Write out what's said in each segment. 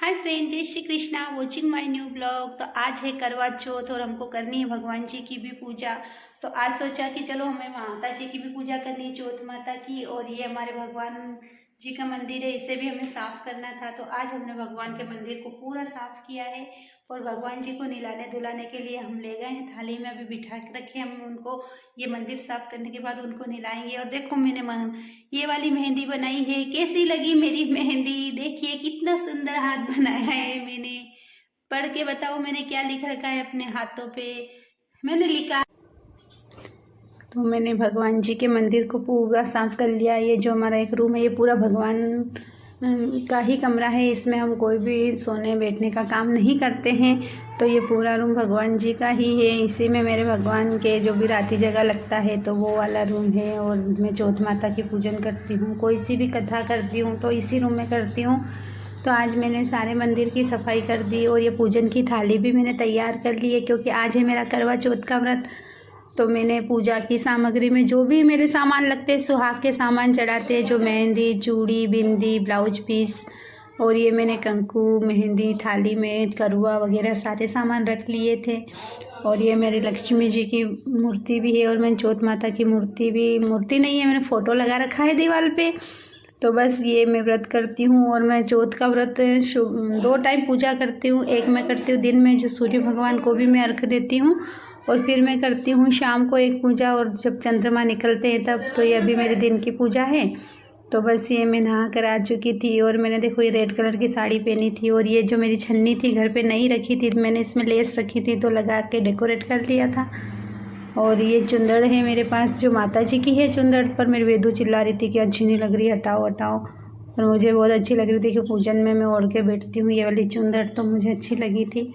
Hi friend, जय Shri Krishna. Watching my new blog. तो आज है करवा चौथ और हमको करनी है भगवान जी की भी पूजा। तो आज सोचा कि चलो हमें माता जी की भी पूजा करनी है, चौथ माता की। और ये हमारे भगवान जी का मंदिर है, इसे भी हमें साफ करना था। तो आज हमने भगवान के मंदिर को पूरा साफ किया है और भगवान जी को नहलाने धुलाने के लिए हम ले गए हैं। थाली में अभी बिठा के रखे हम उनको। ये मंदिर साफ करने के बाद उनको नहलाएंगे। और देखो मैंने ये वाली मेहंदी बनाई है। कैसी लगी मेरी मेहंदी? देखिए कितना सुंदर हाथ बनाया है मैंने। पढ़ के बताओ मैंने क्या लिख रखा है अपने हाथों पे। मैंने लिखा, तो मैंने भगवान जी के मंदिर को पूरा साफ कर लिया। ये जो हमारा एक रूम है, ये पूरा भगवान का ही कमरा है। इसमें हम कोई भी सोने बैठने का काम नहीं करते हैं। तो ये पूरा रूम भगवान जी का ही है। इसी में मेरे भगवान के जो भी राती जगह लगता है तो वो वाला रूम है। और मैं चौथ माता की पूजन करती हूँ, कोई सी भी कथा करती हूँ तो इसी रूम में करती हूँ। तो आज मैंने सारे मंदिर की सफाई कर दी और ये पूजन की थाली भी मैंने तैयार कर ली है, क्योंकि आज है मेरा करवा चौथ का व्रत। तो मैंने पूजा की सामग्री में जो भी मेरे सामान लगते हैं, सुहाग के सामान चढ़ाते हैं, जो मेहंदी, चूड़ी, बिंदी, ब्लाउज पीस, और ये मैंने कंकु, मेहंदी, थाली में करुआ वगैरह सारे सामान रख लिए थे। और ये मेरी लक्ष्मी जी की मूर्ति भी है। और मैंने चौथ माता की मूर्ति नहीं है, मैंने फ़ोटो लगा रखा है दीवार पे। तो बस ये मैं व्रत करती हूँ। और मैं चौथ का व्रत 2 टाइम पूजा करती हूँ। एक मैं करती हूँ दिन में, जो सूर्य भगवान को भी मैं अर्घ देती हूँ। और फिर मैं करती हूँ शाम को एक पूजा, और जब चंद्रमा निकलते हैं तब। तो ये अभी मेरे दिन की पूजा है। तो बस ये मैं नहा कर आ चुकी थी। और मैंने देखो ये रेड कलर की साड़ी पहनी थी। और ये जो मेरी छन्नी थी घर पे नहीं रखी थी, मैंने इसमें लेस रखी थी तो लगा के डेकोरेट कर लिया था। और ये चुंदड़ है मेरे पास, जो माता जी की है चुंदड़। पर मेरी वेदू चिल्ला रही थी कि अच्छी नहीं लग रही, हटाओ हटाओ। और मुझे बहुत अच्छी लग रही थी कि पूजन में मैं ओढ़ के बैठती हूँ। ये वाली चुंदड़ तो मुझे अच्छी लगी थी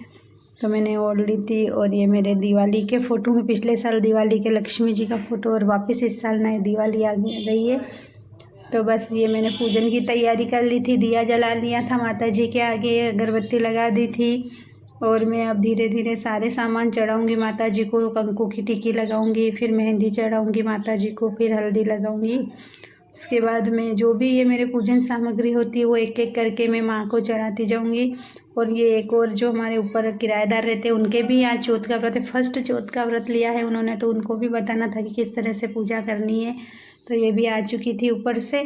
तो मैंने ओढ़ ली थी। और ये मेरे दिवाली के फ़ोटो हैं, पिछले साल दिवाली के लक्ष्मी जी का फ़ोटो, और वापस इस साल नई दिवाली आ गई है। तो बस ये मैंने पूजन की तैयारी कर ली थी, दिया जला लिया था माता जी के आगे, अगरबत्ती लगा दी थी। और मैं अब धीरे धीरे सारे सामान चढ़ाऊँगी माता जी को। कंकु की टिक्की लगाऊंगी, फिर मेहंदी चढ़ाऊँगी माता जी को, फिर हल्दी लगाऊंगी। उसके बाद में जो भी ये मेरे पूजन सामग्री होती है वो एक एक करके मैं माँ को चढ़ाती जाऊंगी। और ये एक और जो हमारे ऊपर किराएदार रहते हैं, उनके भी आज चौथ का व्रत है, फर्स्ट चौथ का व्रत लिया है उन्होंने, तो उनको भी बताना था कि किस तरह से पूजा करनी है। तो ये भी आ चुकी थी ऊपर से।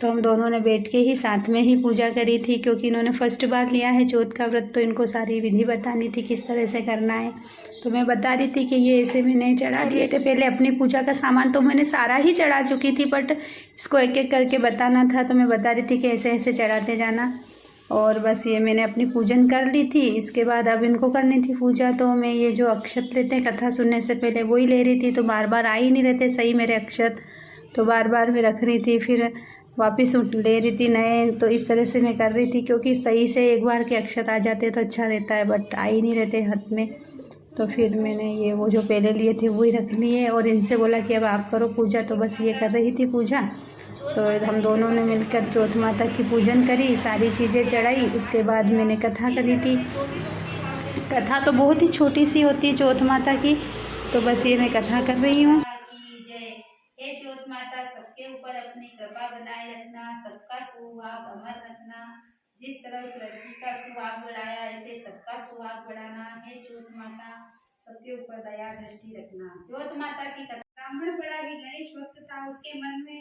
तो हम दोनों ने बैठ के ही साथ में ही पूजा करी थी, क्योंकि इन्होंने फर्स्ट बार लिया है चौथ का व्रत, तो इनको सारी विधि बतानी थी किस तरह से करना है। तो मैं बता रही थी कि ये ऐसे मैंने चढ़ा दिए थे। पहले अपनी पूजा का सामान तो मैंने सारा ही चढ़ा चुकी थी, बट इसको एक एक करके बताना था तो मैं बता रही थी कि ऐसे ऐसे चढ़ाते जाना। और बस ये मैंने अपनी पूजन कर ली थी। इसके बाद अब इनको करनी थी पूजा। तो मैं ये जो अक्षत लेते हैं कथा सुनने से पहले, वही ले रही थी। तो बार बार आ ही नहीं रहते सही मेरे अक्षत, तो बार बार मैं रख रही थी, फिर वापस ले रही थी नए। तो इस तरह से मैं कर रही थी, क्योंकि सही से एक बार के अक्षत आ जाते तो अच्छा रहता है, बट आ ही नहीं रहते हाथ में। तो फिर मैंने ये वो जो पहले लिए थे वही रख लिए और इनसे बोला कि अब आप करो पूजा। तो बस ये कर रही थी पूजा। तो हम दोनों ने मिलकर चौथ माता की पूजन करी, सारी चीज़ें चढ़ाई। उसके बाद मैंने कथा करी थी। कथा तो बहुत ही छोटी सी होती है चौथ माता की। तो बस ये मैं कथा कर रही हूँ। हे चौथ माता, सबके ऊपर अपनी कृपा बनाए रखना, सबका सुहाग अमर रखना। जिस तरह उस लड़की का सुहाग बढ़ाया, ऐसे सबका सुहाग बढ़ाना। हे चौथ माता, सबके ऊपर दया दृष्टि रखना। चौथ माता की कथा। ब्राह्मण बड़ा ही गणेश भक्त था। उसके मन में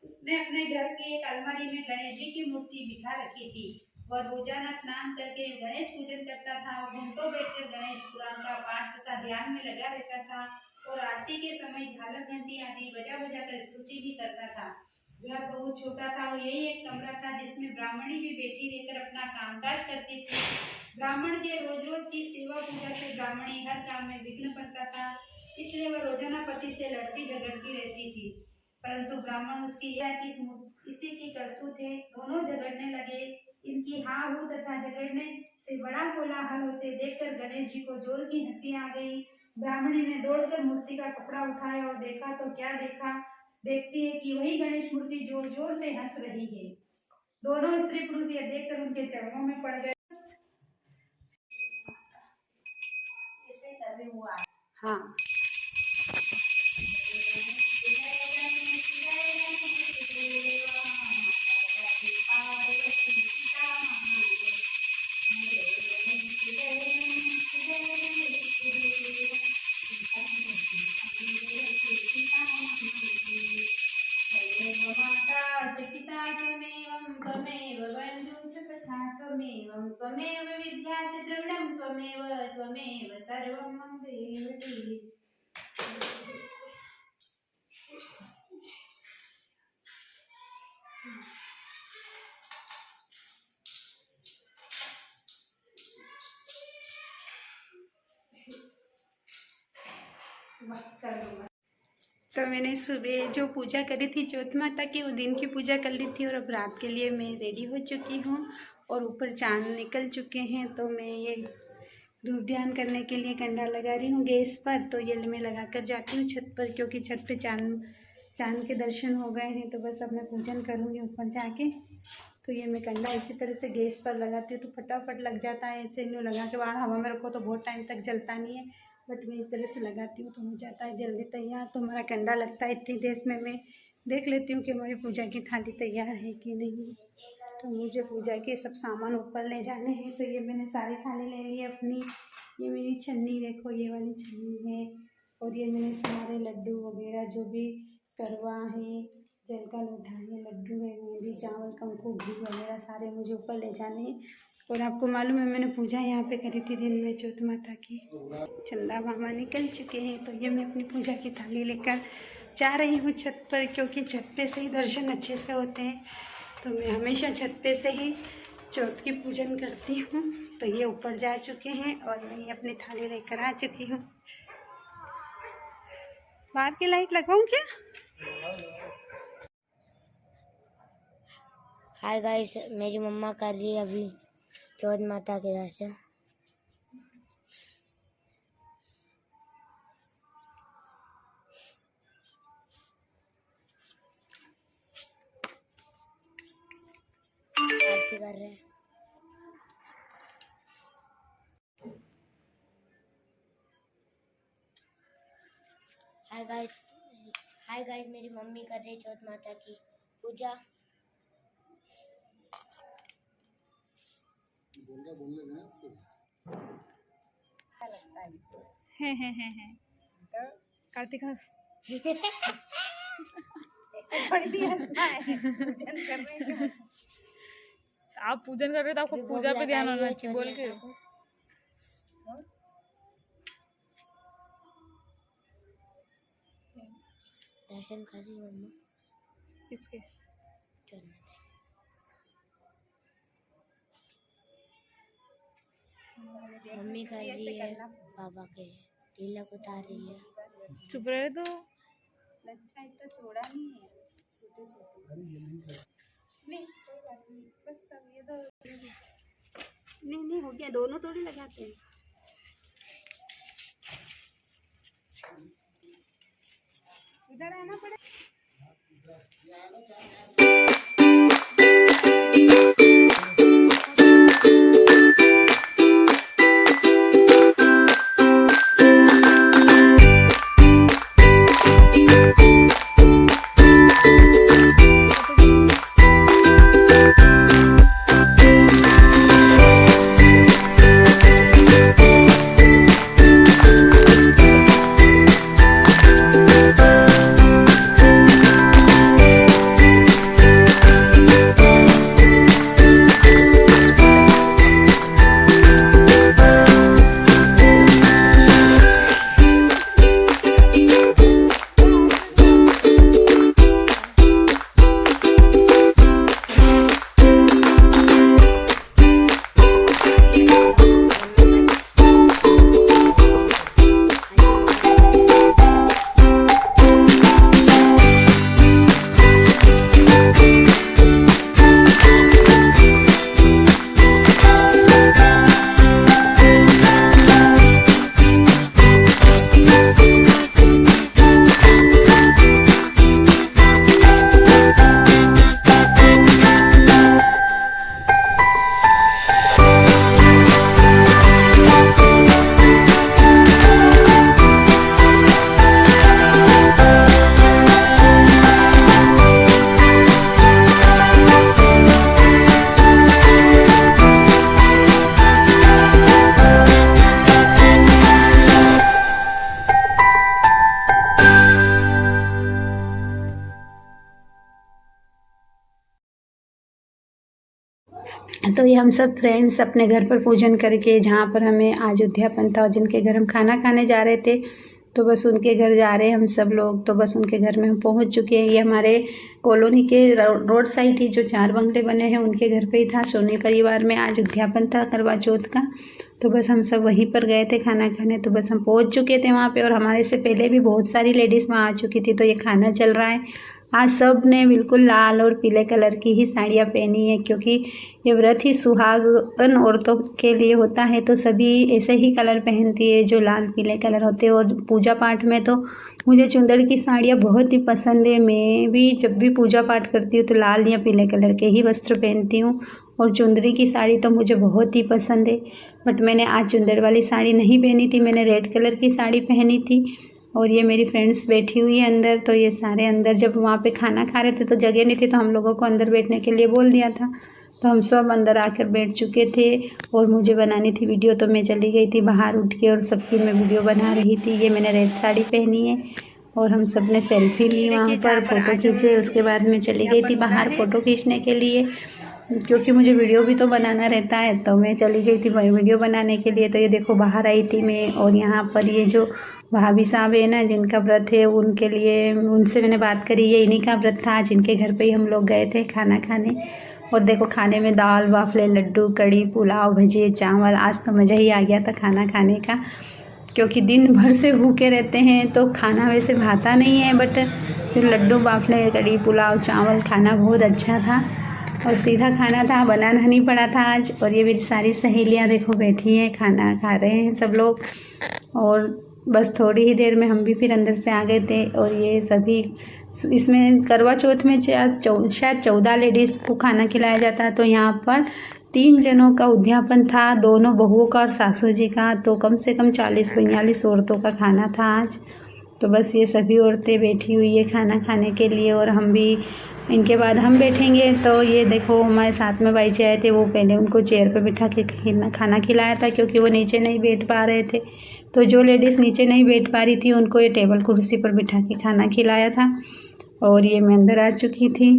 उसने अपने घर की एक अलमारी में गणेश जी की मूर्ति बिठा रखी थी। वह रोजाना स्नान करके गणेश पूजन करता था और घंटों बैठकर गणेश पुराण का पाठ तथा ध्यान में लगा रहता था। और आरती के समय झालर घंटी आदि बजा बजा कर स्तुति भी करता था। घर बहुत छोटा था और यही एक कमरा था जिसमें ब्राह्मणी भी बैठी रहकर अपना कामकाज करती थी। ब्राह्मण के रोज रोज की सेवा पूजा से ब्राह्मणी हर काम में विघ्न पड़ता था, इसलिए वह रोजाना पति से लड़ती झगड़ती रहती थी। परंतु ब्राह्मण उसकी यह इसी की करतूत है। दोनों झगड़ने लगे। इनकी हाँ हूँ तथा झगड़ने से बड़ा कोलाहल होते देखकर गणेश जी को जोर की हंसी आ गई। ब्राह्मणी ने दौड़कर मूर्ति का कपड़ा उठाया और देखा तो क्या देखा, देखती है कि वही गणेश मूर्ति जोर जोर से हंस रही है। दोनों स्त्री पुरुष यह देखकर उनके चरणों में पड़ गए। ऐसे कर रहे हुआ। हाँ, देवं त्वमेव विद्या च द्रविणं त्वमेव त्वमेव सर्वं मम देवते। तो मैंने सुबह जो पूजा करी थी ज्योत माता की, वो दिन की पूजा कर ली थी और अब रात के लिए मैं रेडी हो चुकी हूँ और ऊपर चांद निकल चुके हैं। तो मैं ये धूप ध्यान करने के लिए कंडा लगा रही हूँ गैस पर। तो ये मैं लगा कर जाती हूँ छत पर, क्योंकि छत पे चांद के दर्शन हो गए हैं। तो बस अब मैं पूजन करूँगी ऊपर जाके। तो ये मैं कंडा इसी तरह से गैस पर लगाती हूँ तो फटाफट लग जाता है। ऐसे न्यू लगा के बाहर हवा में रखो तो बहुत टाइम तक जलता नहीं है, बट मैं इस तरह से लगाती हूँ तो हो जाता है जल्दी तैयार। तो हमारा कंडा लगता है इतनी देर में मैं देख लेती हूँ कि हमारी पूजा की थाली तैयार है कि नहीं। तो मुझे पूजा के सब सामान ऊपर ले जाने हैं। तो ये मैंने सारी थाली ले ली है अपनी। ये मेरी छन्नी देखो, ये वाली छन्नी है। और ये मैंने सारे लड्डू वगैरह जो भी करवा है, जल का लोटा है, लड्डू है, मेहंदी, चावल, कंकु, घी वगैरह सारे मुझे ऊपर ले जाने हैं। और आपको मालूम है मैंने पूजा यहाँ पे करी थी दिन में ज्योत माता की। चंदा मामा निकल चुके हैं। तो ये मैं अपनी पूजा की थाली लेकर जा रही हूँ छत पर, क्योंकि छत पे से ही दर्शन अच्छे से होते हैं। तो मैं हमेशा छत पे से ही ज्योत की पूजन करती हूँ। तो ये ऊपर जा चुके हैं और मैं अपनी थाली लेकर आ चुकी हूँ। बाहर की लाइट लगाऊँ क्या? हाय गाइस, मेरी मम्मा कर रही है अभी ज्योत माता के दर्शन। आरती कर रहे हैं। हाय गाइस, मेरी मम्मी कर रही है ज्योत माता की पूजा। तो कार्तिक हंस आप पूजन कर रहे हो तो आपको पूजा पे ध्यान होना चाहिए। बोल के दर्शन कर रही हूँ मम्मा। किसके? ज्योत माता। मम्मी कर रही है बाबा के तिलक उतार रही है। चुप रहे तो। लच्छा इतना चौड़ा नहीं है, छोटे छोटे। नहीं कोई बात नहीं, बस सब ये दो। नहीं हो गया, दोनों थोड़ी लगाते हैं। इधर आना पड़े। अभी हम सब फ्रेंड्स अपने घर पर पूजन करके, जहाँ पर हमें अयोध्या पंत था जिनके घर हम खाना खाने जा रहे थे, तो बस उनके घर जा रहे हैं हम सब लोग। तो बस उनके घर में हम पहुँच चुके हैं। ये हमारे कॉलोनी के रोड साइड ही जो 4 बंगले बने हैं उनके घर पे ही था। सोनी परिवार में आज उद्यापन था करवा चौथ का, तो बस हम सब वहीं पर गए थे खाना खाने। तो बस हम पहुँच चुके थे वहाँ पे, और हमारे से पहले भी बहुत सारी लेडीज़ वहाँ आ चुकी थी। तो ये खाना चल रहा है। आज सब ने बिल्कुल लाल और पीले कलर की ही साड़ियाँ पहनी है, क्योंकि ये व्रत ही सुहागन औरतों के लिए होता है। तो सभी ऐसे ही कलर पहनती है जो लाल पीले कलर होते हैं। और पूजा पाठ में तो मुझे चुंदड़ की साड़ियाँ बहुत ही पसंद है। मैं भी जब भी पूजा पाठ करती हूँ तो लाल या पीले कलर के ही वस्त्र पहनती हूँ, और चुंदड़ी की साड़ी तो मुझे बहुत ही पसंद है। बट मैंने आज चुंदड़ वाली साड़ी नहीं पहनी थी, मैंने रेड कलर की साड़ी पहनी थी। और ये मेरी फ्रेंड्स बैठी हुई है अंदर। तो ये सारे अंदर, जब वहाँ पे खाना खा रहे थे तो जगह नहीं थी, तो हम लोगों को अंदर बैठने के लिए बोल दिया था। तो हम सब अंदर आकर बैठ चुके थे, और मुझे बनानी थी वीडियो, तो मैं चली गई थी बाहर उठ के, और सबकी मैं वीडियो बना रही थी। ये मैंने रेड साड़ी पहनी है, और हम सब ने सेल्फी ली वहाँ पर, फ़ोटो खींचे। उसके बाद मैं चली गई थी बाहर फ़ोटो खींचने के लिए, क्योंकि मुझे वीडियो भी तो बनाना रहता है। तो मैं चली गई थी वीडियो बनाने के लिए। तो ये देखो बाहर आई थी मैं, और यहाँ पर ये जो भाभी साहब है ना जिनका व्रत है, उनके लिए उनसे मैंने बात करी। ये इन्हीं का व्रत था, जिनके घर पे ही हम लोग गए थे खाना खाने। और देखो खाने में दाल वाफले लड्डू कड़ी पुलाव भजिए चावल। आज तो मज़ा ही आ गया था खाना खाने का, क्योंकि दिन भर से भूखे रहते हैं तो खाना वैसे भाता नहीं है, बट फिर लड्डू वाफले कड़ी पुलाव चावल खाना बहुत अच्छा था, और सीधा खाना था, बनाना नहीं पड़ा था आज। और ये मेरी सारी सहेलियाँ देखो बैठी हैं, खाना खा रहे हैं सब लोग। और बस थोड़ी ही देर में हम भी फिर अंदर से आ गए थे। और ये सभी इसमें करवा चौथ में शायद 14 लेडीज़ को खाना खिलाया जाता है। तो यहाँ पर 3 जनों का उद्यापन था, दोनों बहुओं का और सासू जी का। तो कम से कम 40-42 औरतों का खाना था आज। तो बस ये सभी औरतें बैठी हुई है खाना खाने के लिए, और हम भी इनके बाद हम बैठेंगे। तो ये देखो हमारे साथ में भाई जी आए थे, वो पहले उनको चेयर पे बिठा के खाना खिलाया था, क्योंकि वो नीचे नहीं बैठ पा रहे थे। तो जो लेडीज़ नीचे नहीं बैठ पा रही थी उनको ये टेबल कुर्सी पर बिठा के खाना खिलाया था। और ये मैं अंदर आ चुकी थी।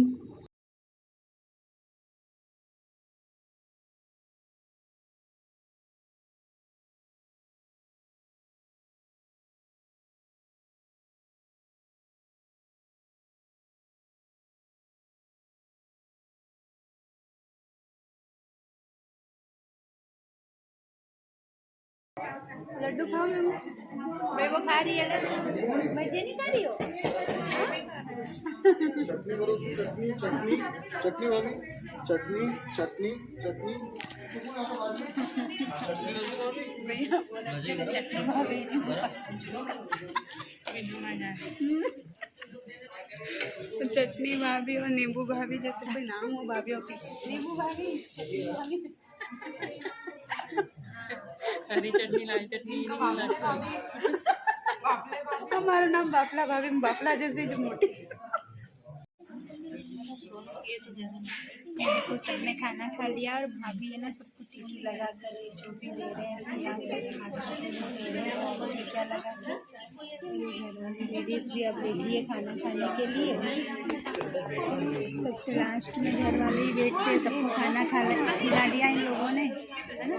लड्डू खाओ मैं वो खा रही है लड्डू, मैं नहीं खा रही हो। चटनी करो, चटनी चटनी चटनी वाली चटनी चटनी चटनी चटनी भाभी और नींबू भाभी, जैसे कोई नाम हो भाभीयों की। नींबू भाभी हरी चटनी लाल चटनी हमारा नाम बाफला भाभी, बाफला जैसे जो मोटी। देखो सबने खाना खा लिया, और भाभी है ना सबको टीवी लगा कर जो भी दे रहे हैं यहाँ से दे रहे हैं सबको टीका लगा कर। लेडीज़ भी अब बैठी है खाना खाने के लिए। सबसे लास्ट में घर वाले ही बैठते हैं, सबको खाना खिला दिया इन लोगों ने,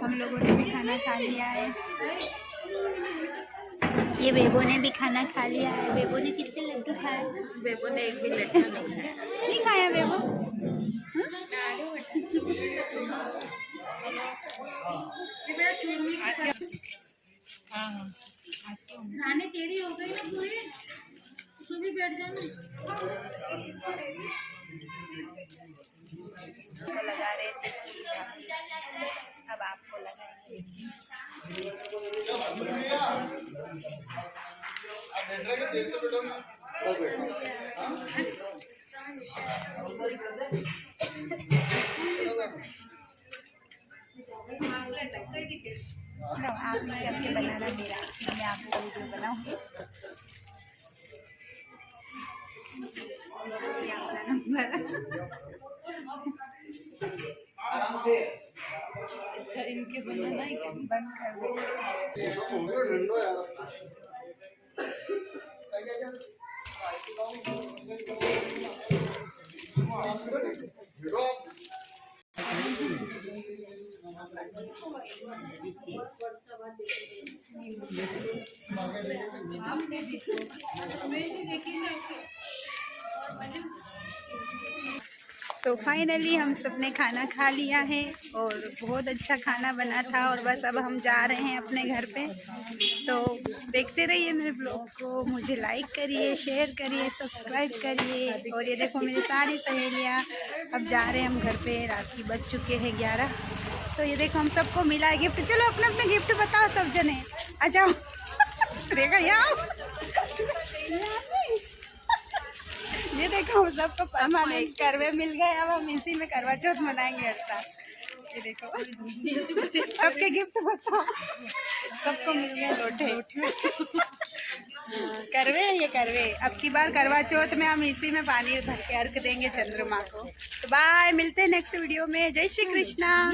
हम लोगों ने भी खाना खा लिया है। ये बेबो ने भी खाना खा लिया है। बेबो ने कितने लड्डू खाए? बेबो ने एक भी लड्डू नहीं खाया। बेबो खाने तेरी हो गई ना पूरी, तू भी बैठ जाना। लगा रहे थे, अब आपको लगाएंगे। आप करके बनाना मेरा, मैं आपको वीडियो बनाऊंगी। आराम से इनके बनाना ही बंद कर दो। तो फाइनली हम सब ने खाना खा लिया है और बहुत अच्छा खाना बना था और बस अब हम जा रहे हैं अपने घर पे। तो देखते रहिए मेरे ब्लॉग को, मुझे लाइक करिए, शेयर करिए, सब्सक्राइब करिए। और ये देखो मेरी सारी सहेलियाँ अब जा रहे हैं हम घर पे, रात की बज चुके हैं 11। तो ये देखो हम सबको मिला है गिफ्ट। चलो अपने अपने गिफ्ट बताओ सब जने, आ जाओ। देखो यहाँ ये देखो हम सबको परमानेंट करवे मिल गए। अब हम इसी में करवा चौथ मनाएंगे हर साल। ये देखो सबके गिफ्ट बताओ। सबको मिल गए लोटे करवे। ये करवे अब की बार करवा चौथ में हम इसी में पानी भर के अर्घ देंगे चंद्रमा को। तो बाय, मिलते हैं नेक्स्ट वीडियो में। जय श्री कृष्णा।